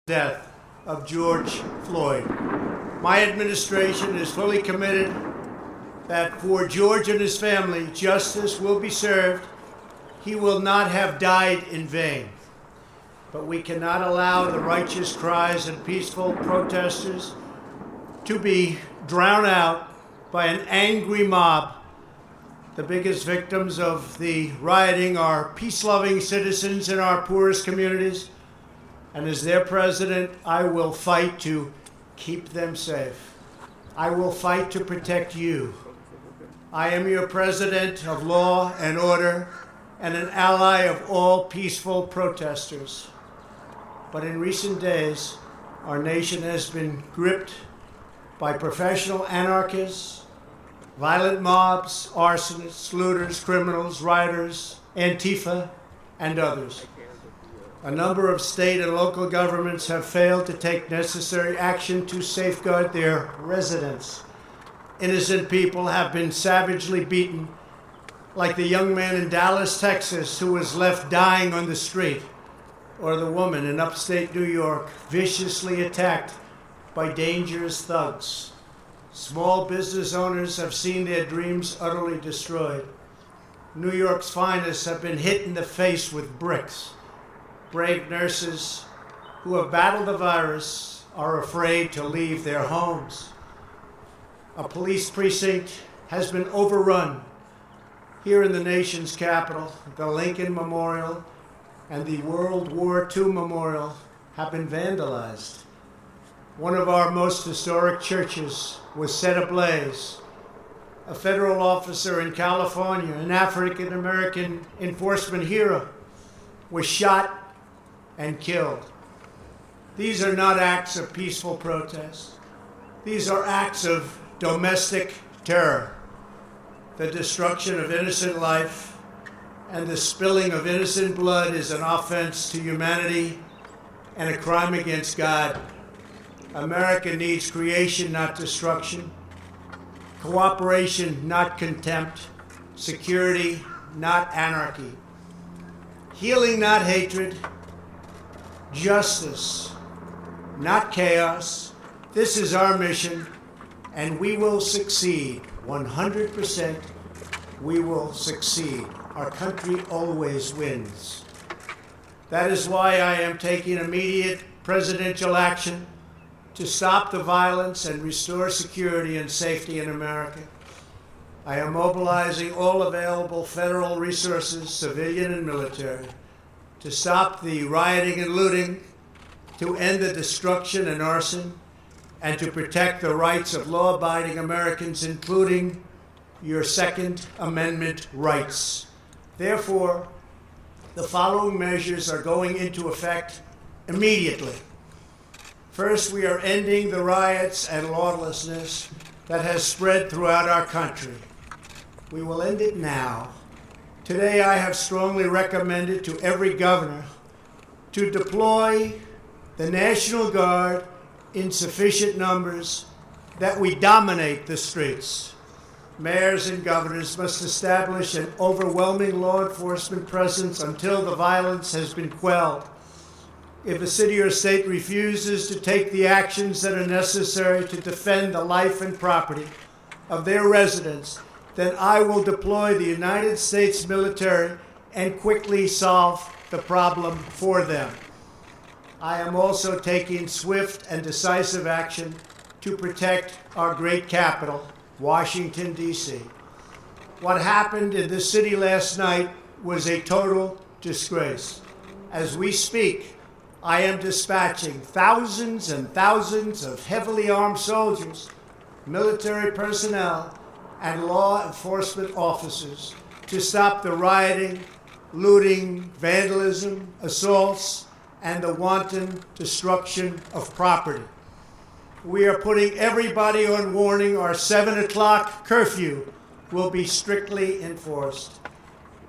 death of George Floyd. My administration is fully committed that for George and his family, justice will be served. He will not have died in vain. But we cannot allow the righteous cries of peaceful protesters to be drowned out by an angry mob. The biggest victims of the rioting are peace-loving citizens in our poorest communities. And as their president, I will fight to keep them safe. I will fight to protect you. I am your president of law and order and an ally of all peaceful protesters. But in recent days, our nation has been gripped by professional anarchists, violent mobs, arsonists, looters, criminals, rioters, Antifa, and others. A number of state and local governments have failed to take necessary action to safeguard their residents. Innocent people have been savagely beaten, like the young man in Dallas, Texas, who was left dying on the street, or the woman in upstate New York viciously attacked by dangerous thugs. Small business owners have seen their dreams utterly destroyed. New York's finest have been hit in the face with bricks. Brave nurses who have battled the virus are afraid to leave their homes. A police precinct has been overrun. Here in the nation's capital, the Lincoln Memorial and the World War II Memorial have been vandalized. One of our most historic churches was set ablaze. A federal officer in California, an African-American enforcement hero, was shot and killed. These are not acts of peaceful protest. These are acts of domestic terror. The destruction of innocent life and the spilling of innocent blood is an offense to humanity and a crime against God. America needs creation, not destruction. Cooperation, not contempt. Security, not anarchy. Healing, not hatred. Justice, not chaos. This is our mission, and we will succeed. 100%, we will succeed. Our country always wins. That is why I am taking immediate presidential action to stop the violence and restore security and safety in America. I am mobilizing all available federal resources, civilian and military, to stop the rioting and looting, to end the destruction and arson, and to protect the rights of law-abiding Americans, including your Second Amendment rights. Therefore, the following measures are going into effect immediately. First, we are ending the riots and lawlessness that has spread throughout our country. We will end it now. Today, I have strongly recommended to every governor to deploy the National Guard in sufficient numbers that we dominate the streets. Mayors and governors must establish an overwhelming law enforcement presence until the violence has been quelled. If a city or state refuses to take the actions that are necessary to defend the life and property of their residents, then I will deploy the United States military and quickly solve the problem for them. I am also taking swift and decisive action to protect our great capital, Washington, D.C. What happened in this city last night was a total disgrace. As we speak, I am dispatching thousands and thousands of heavily armed soldiers, military personnel, and law enforcement officers to stop the rioting, looting, vandalism, assaults, and the wanton destruction of property. We are putting everybody on warning. Our 7 o'clock curfew will be strictly enforced.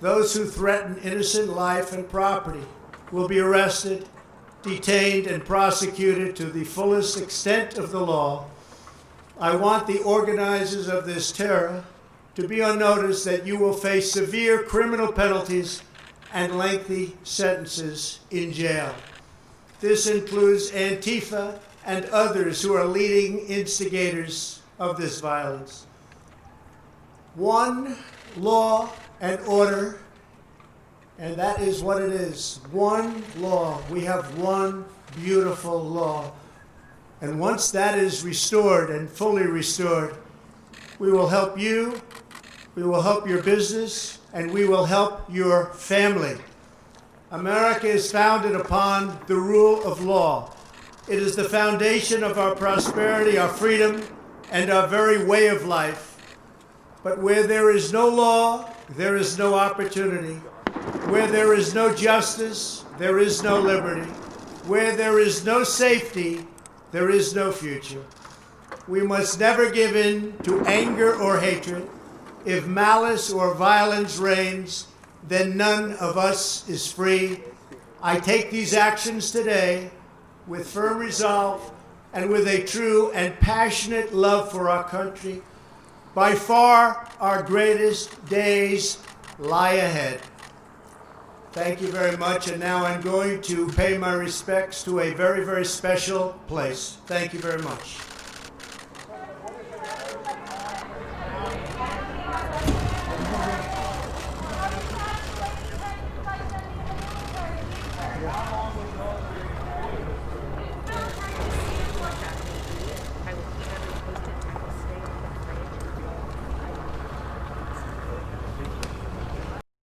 Those who threaten innocent life and property will be arrested, detained, and prosecuted to the fullest extent of the law. I want the organizers of this terror to be on notice that you will face severe criminal penalties and lengthy sentences in jail. This includes Antifa and others who are leading instigators of this violence. One law and order, and that is what it is. One law. We have one beautiful law. And once that is restored and fully restored, we will help you, we will help your business, and we will help your family. America is founded upon the rule of law. It is the foundation of our prosperity, our freedom, and our very way of life. But where there is no law, there is no opportunity. Where there is no justice, there is no liberty. Where there is no safety, there is no future. We must never give in to anger or hatred. If malice or violence reigns, then none of us is free. I take these actions today with firm resolve and with a true and passionate love for our country. By far, our greatest days lie ahead. Thank you very much, and now I'm going to pay my respects to a very, very special place. Thank you very much.